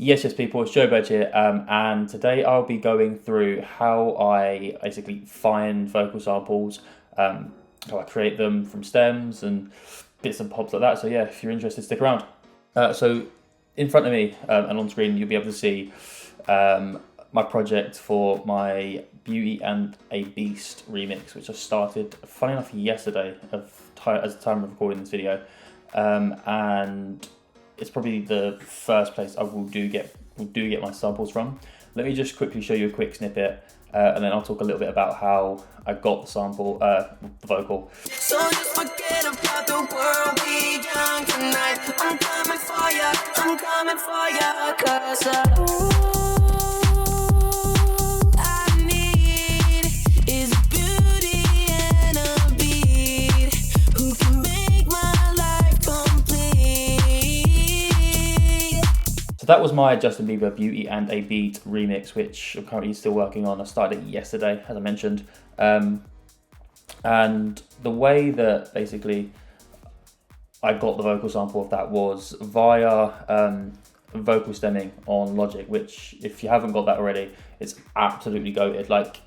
Yes, people, it's Joe Burge here, and today I'll be going through how I basically find vocal samples, how I create them from stems and bits and pops like that. So yeah, if you're interested, stick around. So in front of me and on screen, you'll be able to see my project for my Beauty and a Beast remix, which I started, funny enough, yesterday as the time of recording this video, and it's probably the first place I will get my samples from. Let me just quickly show you a quick snippet, and then I'll talk a little bit about how I got the sample, the vocal. So just forget about the world, be young tonight. I'm coming for ya, 'cause So that was my Justin Bieber Beauty and a Beat remix, which I'm currently still working on. I started it yesterday, as I mentioned. And the way that basically I got the vocal sample of that was via vocal stemming on Logic, which if you haven't got that already, it's absolutely goated. Like,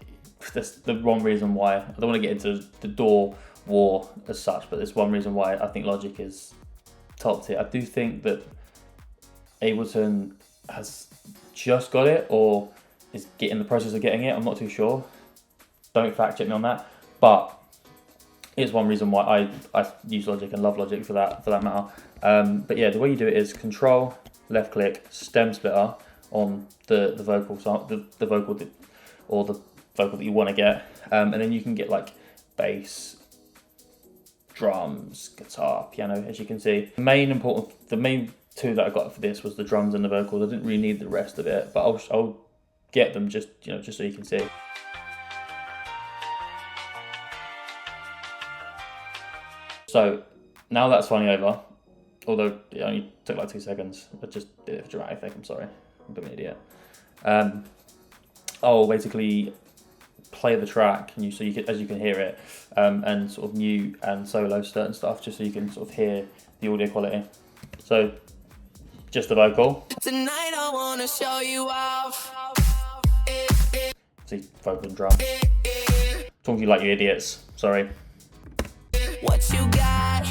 that's the one reason why, I don't want to get into the door war as such, but there's one reason why I think Logic is top tier. I do think that Ableton has just got it or is in the process of getting it. I'm not too sure. Don't fact check me on that. But it's one reason why I use Logic and love Logic for that matter. But yeah, the way you do it is Control, left click, stem splitter on the vocal the vocal that you want to get, and then you can get like bass, drums, guitar, piano. As you can see, the main two that I got for this was the drums and the vocals. I didn't really need the rest of it, but I'll get them just so you can see. So now that's finally over, although it only took like 2 seconds. I just did it for dramatic effect. I'm sorry, I'm a bit of an idiot. I'll basically play the track, and as you can hear it, and sort of mute and solo certain stuff, just so you can sort of hear the audio quality. So just the vocal. Tonight I wanna show you off. See, vocal and drum. Talking to you like you idiots. Sorry. What you got?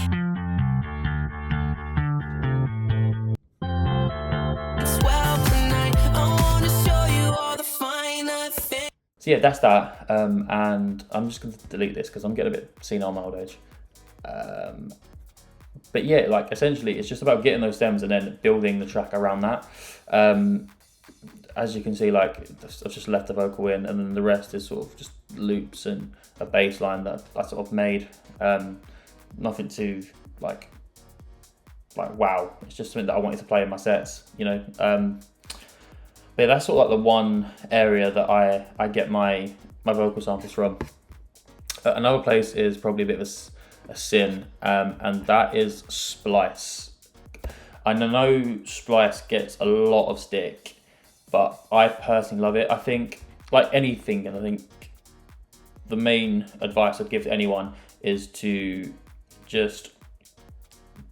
So yeah, that's that, and I'm just going to delete this because I'm getting a bit senile my old age. But yeah, like essentially it's just about getting those stems and then building the track around that. As you can see, like I've just left the vocal in, and then the rest is sort of just loops and a bass line that I sort of made. Nothing too like wow, it's just something that I wanted to play in my sets, But yeah, that's sort of like the one area that I get my vocal samples from. Another place is probably a bit of a sin, and that is Splice. I know Splice gets a lot of stick, but I personally love it. I think, like anything, and I think the main advice I'd give to anyone is to just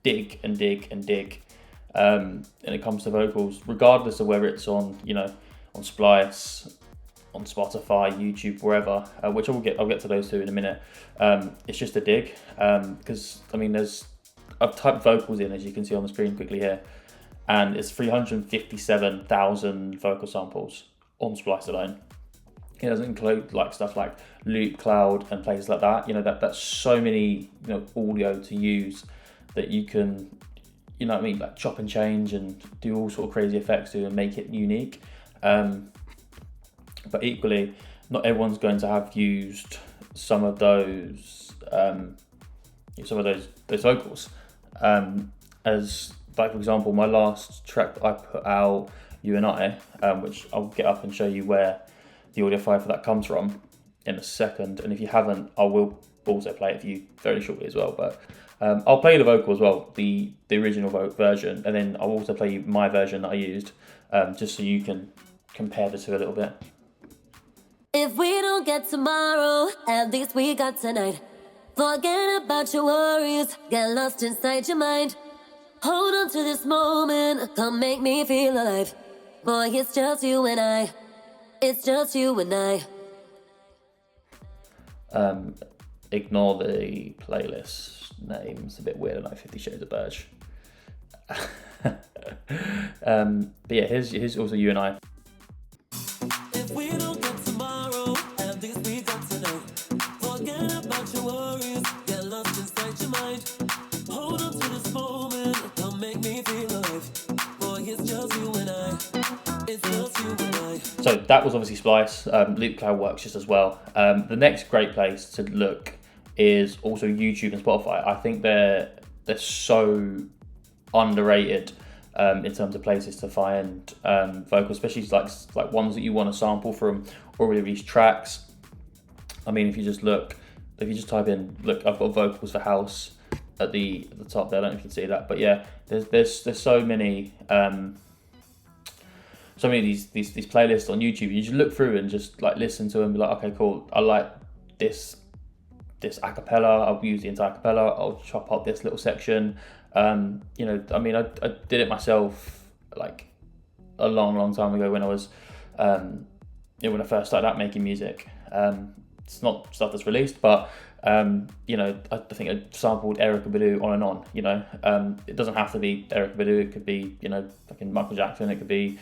dig and dig and dig. When it comes to vocals, regardless of whether it's on on Splice, on Spotify, YouTube, wherever, which I'll get to those two in a minute. It's just a dig, because I mean I've typed vocals in, as you can see on the screen quickly here, and it's 357,000 vocal samples on Splice alone. It doesn't include like stuff like Loop Cloud and places like that. That's so many audio to use that you can like chop and change and do all sort of crazy effects to and make it unique. But equally, not everyone's going to have used some of those vocals. As like for example, my last track that I put out, You and I, which I'll get up and show you where the audio file for that comes from in a second. And if you haven't, I will also play it for you very shortly as well. But I'll play the vocal as well, the original version, and then I'll also play you my version that I used, just so you can compare the two a little bit. If we don't get tomorrow, at least we got tonight. Forget about your worries, get lost inside your mind. Hold on to this moment, come make me feel alive. Boy, it's just you and I. It's just you and I. Ignore the playlist name. It's a bit weird. I know 50 Shades of Beige. But yeah, here's also You and I. If we don't get tomorrow, at least we got tonight. Forget about your worries, get lost inside your mind. Hold on to this moment, don't make me feel alive. Boy, it's just you and I. It's just you and I. So that was obviously Splice. Loop Cloud works just as well. The next great place to look is also YouTube and Spotify. I think they're so underrated in terms of places to find vocals, especially like ones that you want to sample from already released tracks. I mean, if you just type in, look, I've got vocals for house at the top there. I don't know if you can see that, but yeah, there's so many of these playlists on YouTube. You just look through and just like listen to them and be like, okay, cool, I like this acapella, I'll use the entire acapella, I'll chop up this little section. You know, I mean, I did it myself like a long time ago when I was, when I first started out making music. It's not stuff that's released, but you know, I think I sampled Erykah Badu on and on. You know, it doesn't have to be Erykah Badu. It could be, you know, fucking Michael Jackson. It could be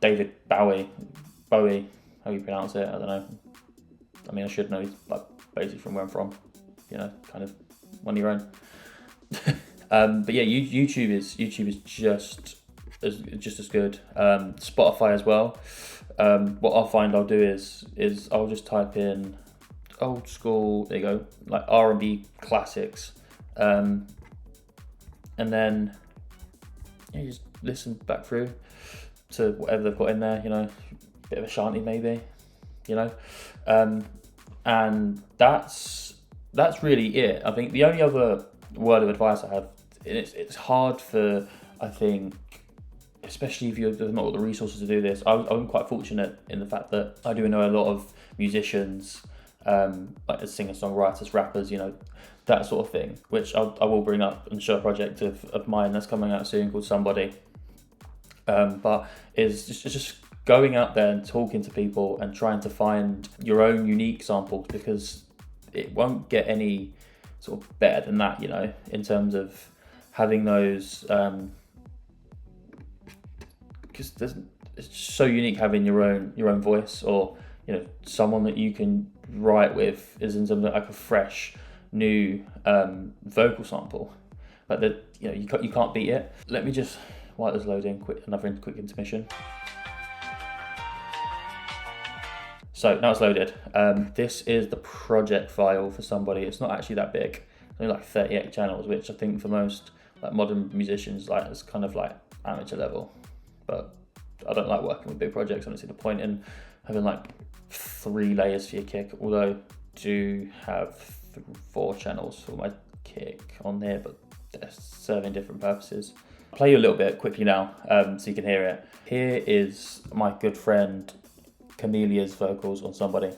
David Bowie, how you pronounce it? I don't know. I mean, I should know. He's like basically from where I'm from. You know, kind of on your own. But yeah, YouTube is just as good. Spotify as well. What I'll find I'll do is I'll just type in old school. There you go, like R&B classics, and then you just listen back through to whatever they've got in there. You know, bit of a shanty maybe. You know, and that's really it. I think the only other word of advice I have, and it's hard for, I think, especially if you've not got the resources to do this. I'm quite fortunate in the fact that I do know a lot of musicians, like as singer-songwriters, rappers, you know, that sort of thing, which I will bring up and show a project of mine that's coming out soon called Somebody. But it's just going out there and talking to people and trying to find your own unique samples, because it won't get any sort of better than that, you know, in terms of having those, because it's so unique having your own voice, or, you know, someone that you can write with is in something like a fresh new vocal sample, like that, you know, you can't beat it. Let me just, while it's loading, another quick intermission. So now it's loaded. This is the project file for Somebody. It's not actually that big. It's only like 38 channels, which I think for most like modern musicians, like it's kind of like amateur level. But I don't like working with big projects. I don't see the point in having like 3 layers for your kick. Although I do have 4 channels for my kick on there, but they're serving different purposes. I'll play you a little bit quickly now, so you can hear it. Here is my good friend Chamelea's vocals on Somebody.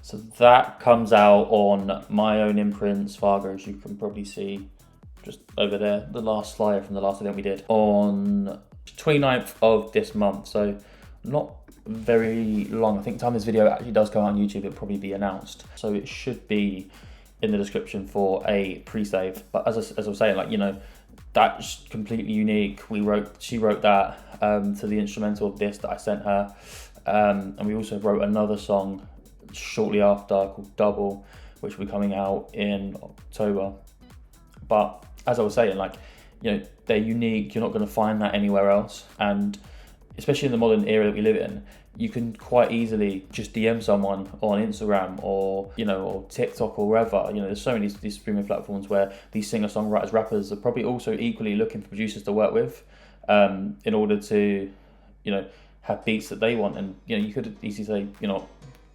So that comes out on My Own Imprints, Fargo, as you can probably see just over there, the last flyer from the last event we did on 29th of this month. So not very long. I think the time this video actually does come out on YouTube, it'll probably be announced. So it should be in the description for a pre-save. But as I was saying, like, you know, that's completely unique. She wrote that to the instrumental of this that I sent her. And we also wrote another song shortly after called Double, which will be coming out in October. But as I was saying, like, you know, they're unique. You're not going to find that anywhere else. And especially in the modern era that we live in, you can quite easily just DM someone on Instagram or, you know, or TikTok or wherever. You know, there's so many these streaming platforms where these singer-songwriters, rappers are probably also equally looking for producers to work with in order to, you know, have beats that they want. And, you know, you could easily say, you know,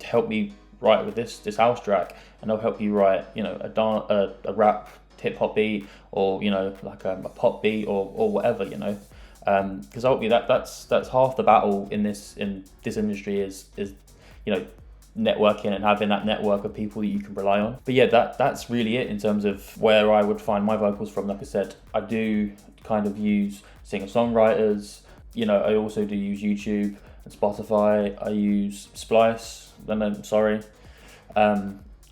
help me write with this house track, and I'll help you write, you know, a rap hip hop beat, or, you know, like a pop beat or whatever, you know. Because ultimately that's half the battle in this industry is networking and having that network of people that you can rely on. But yeah, that's really it in terms of where I would find my vocals from. Like I said, I do kind of use singer-songwriters. I also do use YouTube and Spotify. I use Splice.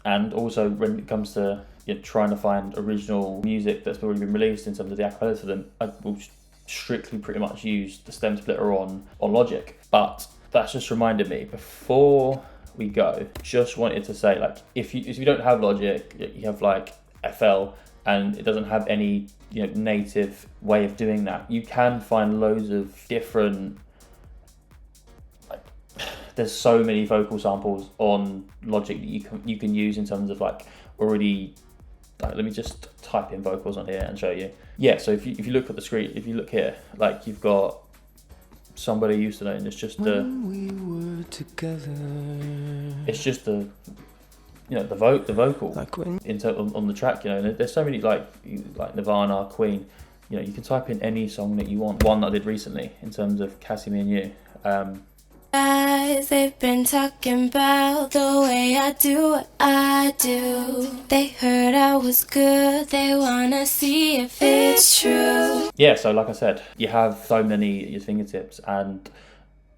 And also when it comes to trying to find original music that's already been released in terms of the acapellas for them, I will strictly pretty much use the stem splitter on Logic. But that's just reminded me, before we go, just wanted to say, like, if you don't have Logic, you have like FL, and it doesn't have any native way of doing that, you can find loads of different, like, there's so many vocal samples on Logic that you can use in terms of like already. Like, let me just type in vocals on here and show you. Yeah, so if you look at the screen, if you look here, like, you've got Somebody Used to Know, and it's just the the vocal like on the track. There's so many, like Nirvana, Queen. You can type in any song that you want. One that I did recently in terms of Cassie, Me and You. Guys, they've been talking about the way I do what I do. They heard I was good, they wanna see if it's true. Yeah, so like I said, you have so many at your fingertips, and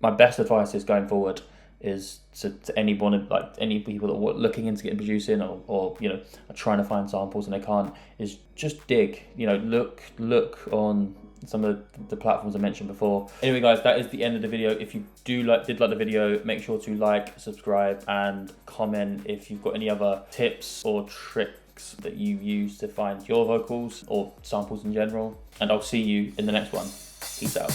my best advice is going forward is to anyone, like any people that are looking into getting producing or are trying to find samples and they can't, is just dig. Look on some of the platforms I mentioned before. Anyway guys, that is the end of the video. If you did like the video, make sure to like, subscribe and comment if you've got any other tips or tricks that you use to find your vocals or samples in general. And I'll see you in the next one. Peace out.